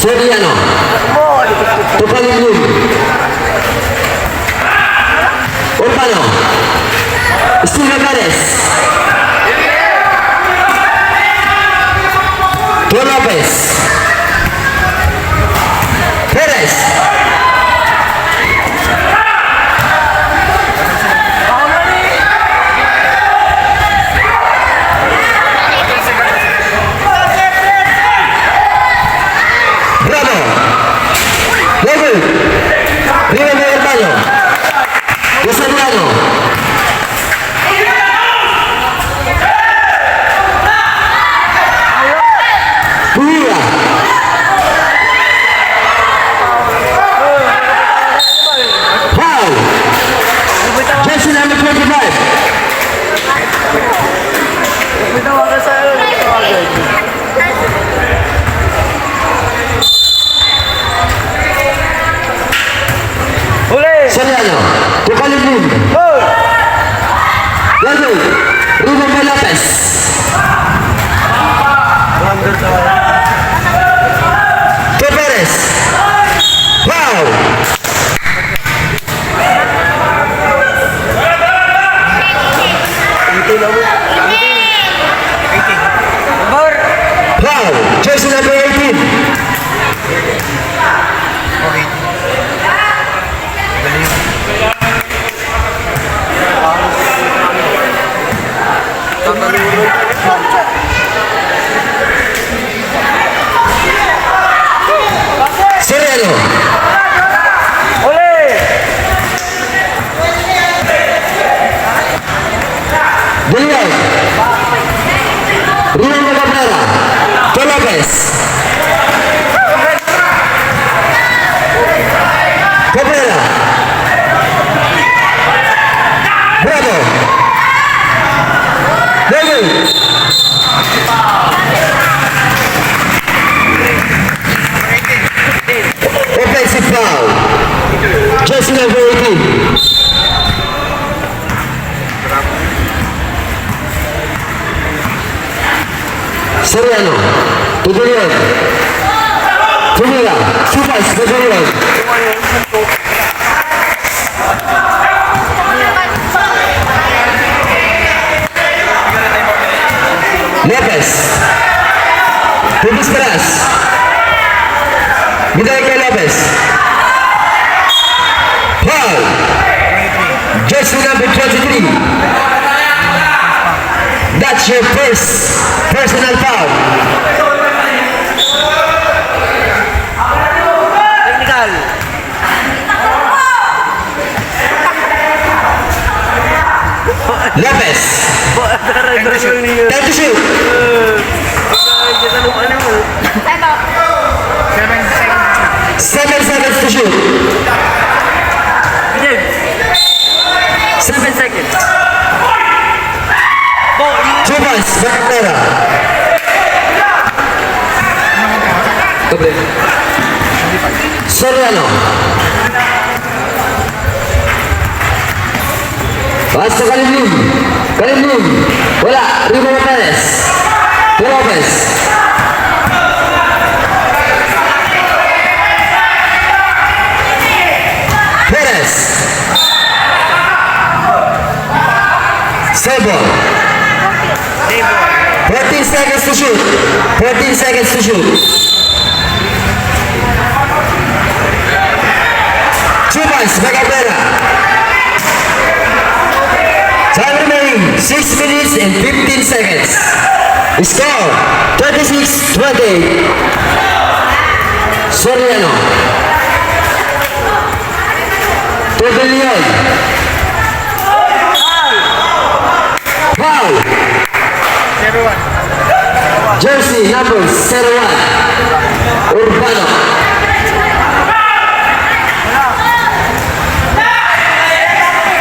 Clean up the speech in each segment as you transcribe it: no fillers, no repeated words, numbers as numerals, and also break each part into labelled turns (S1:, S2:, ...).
S1: Soriano. Tukalilin. Urbano. Steve Perez. Tuan Lopez. Perez. Bravo. Luego. Río de Urbano. Soriano. Pura. Foul. Jersey number 25. Soriano. Tukalilin. Lalu Ruben Lopez. Perez. Wow. Wow. Jersey number 18. Soriano. Beliau. Ruben Cabrera. Tuan Lopez. Cabrera. Bravo. Luego. Offensive foul. Jersey number 18. Soriano. Tudurian. Fumira. Subas. Tudurian. Lopez. Pupus keras. Bidai Lopez. Foul. Jersey number 23. That's your first personal foul.
S2: Technical.
S1: Lopez. Time to shoot. 7 seconds to shoot.
S2: 7 seconds.
S1: 2 points. Cabrera. Soriano. Basta Kalilin. Kalilin. Wala. Ruben Perez. Tuan Lopez. Perez. Sebol. 14 seconds to shoot. 14 seconds to shoot. 2 points. Cabrera. Time remaining 6 minutes and 15 seconds. Score 36-20. Soriano. Tudurian. Foul. Jersey number 01. Urbano.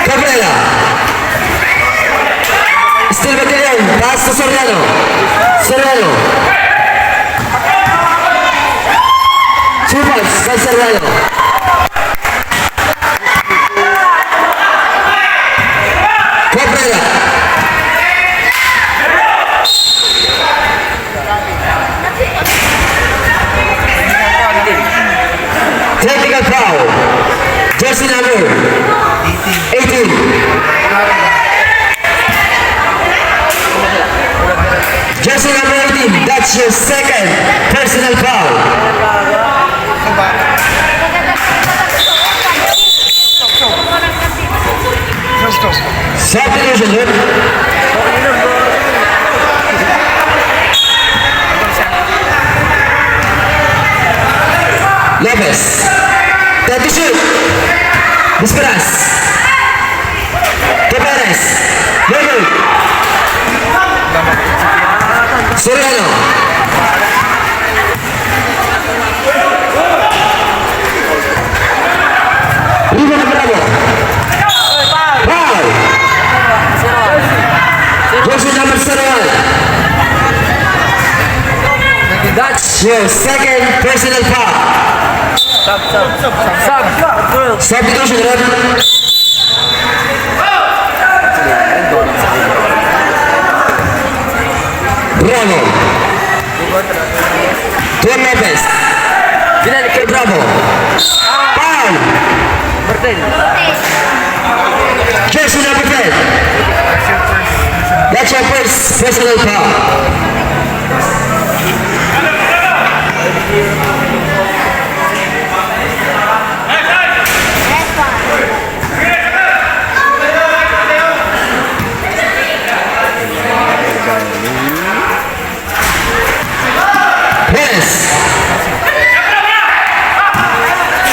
S1: Cabrera. Still Battalion. Pass to Soriano. Soriano. 2 points by Soriano. Cabrera. Personal foul. Jersey number 18. Jersey number 18. That's your second personal foul. Substitution, look. Lopez. Time to shoot. Disperas. Teperes. Levy. Soriano. Riven Bravo. Foul. Jersey number 7. That's your second personal foul. Substitution, ref. Bravo. Tuan Lopez. Ke Bravo. Foul. Jersey number 10. That's your first personal foul.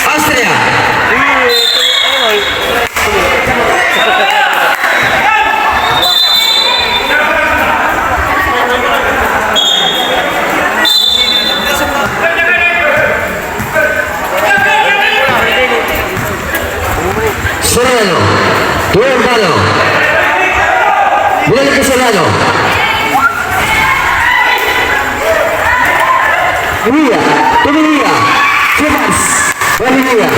S1: Austria. Solano. Tuan Balo. Mulai ke Solano. Ria, Ria, Cebas, Ria.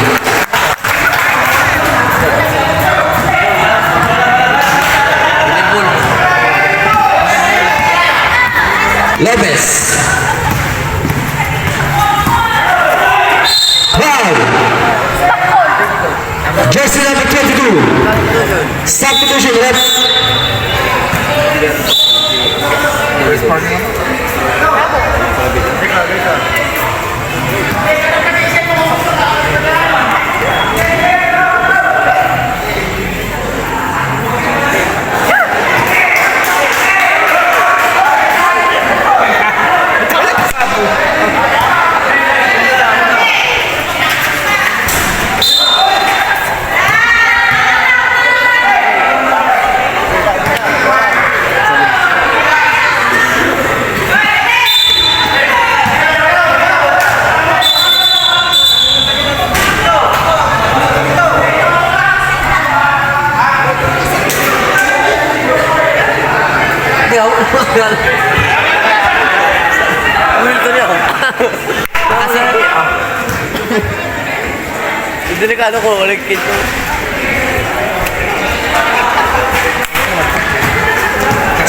S1: Lopez. Foul. Jersey number 22. Substitution, left.
S2: Delikado ko, ulit kito.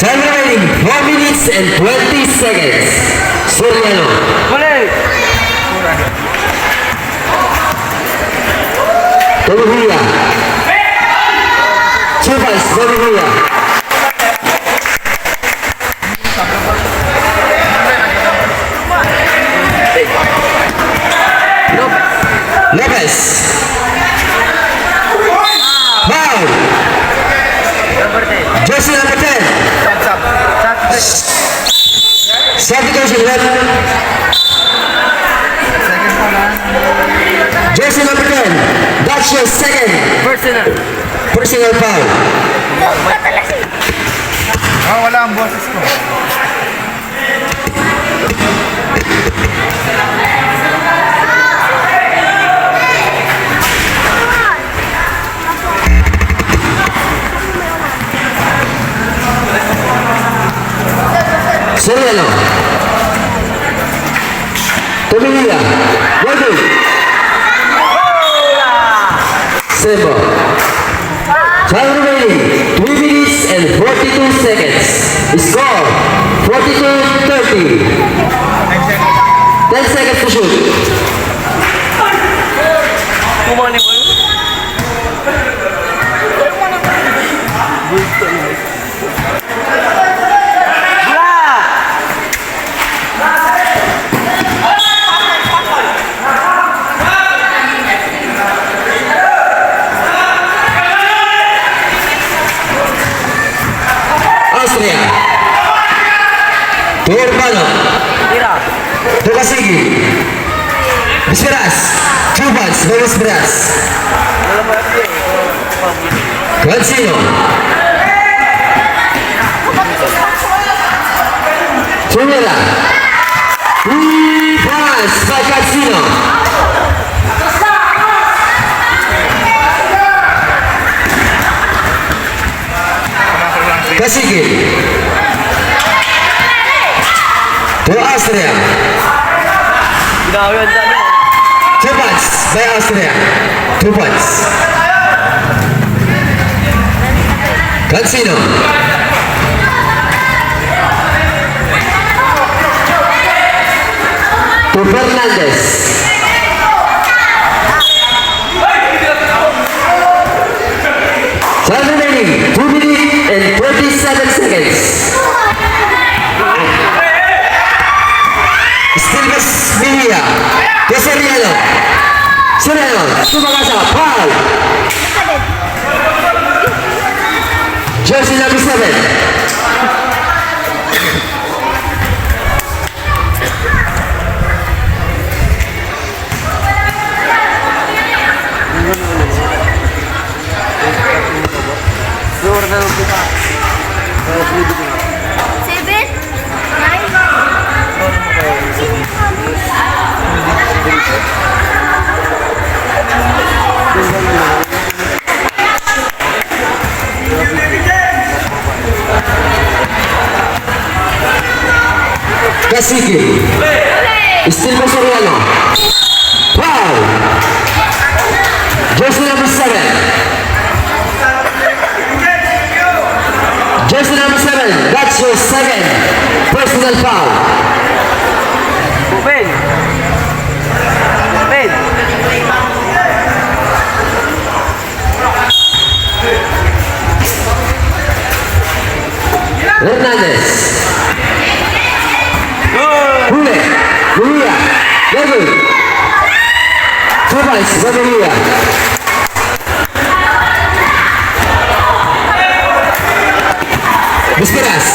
S1: Time remaining 4 minutes and 20 seconds. Soriano.
S2: Balik!
S1: Ria. Cebas, Ria. Lopez. Foul. Jersey number 10. Substitution, left. Jersey number 10. That's your second personal foul.
S3: Wala ang boses ko.
S1: Soriano. Ria. Waduh. Sembo. Time remaining 3 minutes and 42 seconds. Score 42-30. 10 seconds to shoot.
S2: Bumali mo yun. Gusto yun.
S1: Austria. To Urbano.
S2: Tira.
S1: To Casigi. Bisperas. 2 points by Bisperas.
S2: Wala ba ito eh.
S1: Cancino. Tumira. 3 points by Cancino. Casigi. To Austria.
S2: Ginawa yun dyan eh.
S1: 2 points by Austria. 2 points. Cancino. To Fernandez. Time remaining 2 minutes and 27 seconds. Still Mejia. To Soriano. Soriano. Sumagasa. Foul. Jersey number 7.
S2: Door na lang kita. Kaya pwede ko na.
S4: 7, 9.
S1: Casigi. Still Soriano. Foul. Jersey number 7. Jersey number 7. That's your second personal foul.
S2: Open. Open.
S1: Hernandez. Hule. Mejia. Very good. 2 points for Mejia. Bisperas.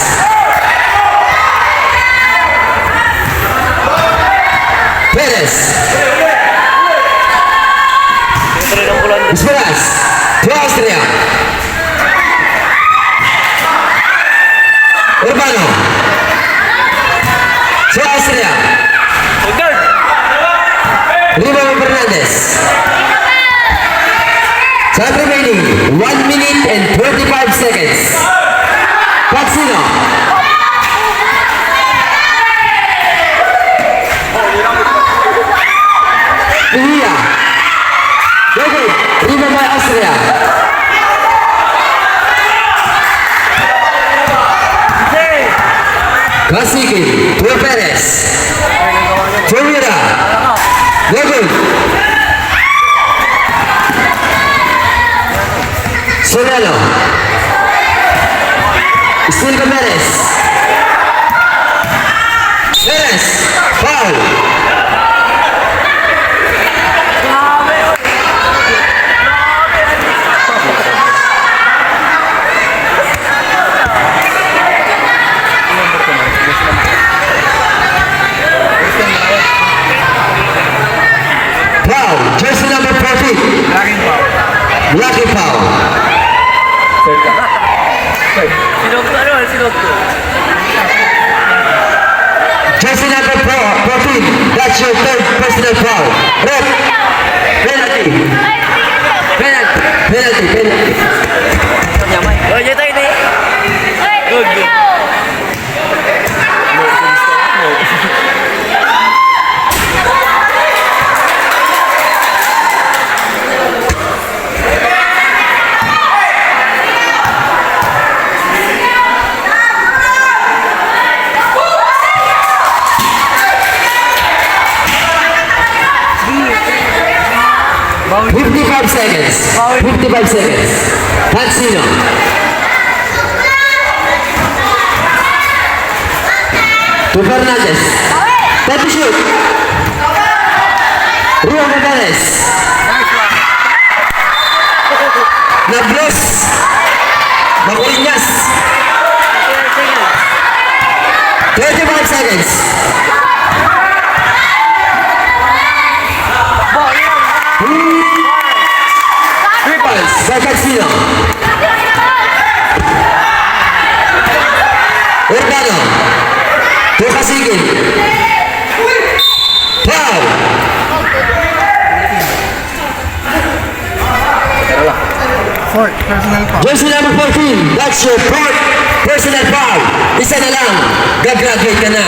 S1: Perez.
S2: Ito rin ang bulan.
S1: Bisperas. To Austria. Urbano. To Austria.
S2: Agad.
S1: Riva Fernandez. Time remaining 1 minute and 25 seconds. Cancino. Mejia. Very good. Riva by Austria. Casigi. To Perez. Tumira. Very good. Soriano. Still Perez. Perez. Foul. Foul. Jersey number 14.
S3: Laging pa.
S1: Lucky foul.
S2: Sinokto ano? Sinokto.
S1: Jersey number 14. That's your third personal foul. Red. Penalty. Penalty. Penalty. Penalty.
S2: Nyamay. Oh, dyan tayo na eh. Good, good.
S1: 55 seconds. 55 seconds. Hansino. To Fernandez. Time to shoot. Rio Gonzalez. Nablos. Makulinyas. 35 seconds. Three points by Cancino. Urbano. To Casigin. Foul.
S3: Personal foul.
S1: Jersey number 14. That's your fourth personal foul. Isa na lang. Gagraduate ka na.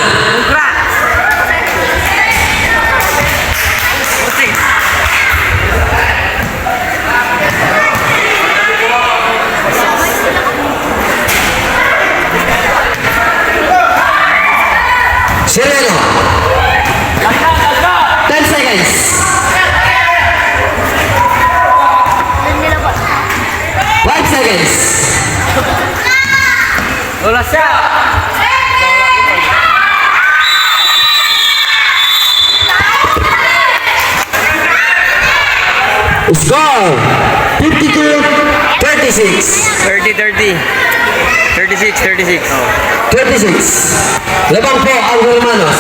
S1: Sereno. 10 seconds. 5 seconds.
S2: Wala siya.
S1: Score 52-36.
S2: 30-30. 36-36.
S1: 36. Labang po ang Romanos.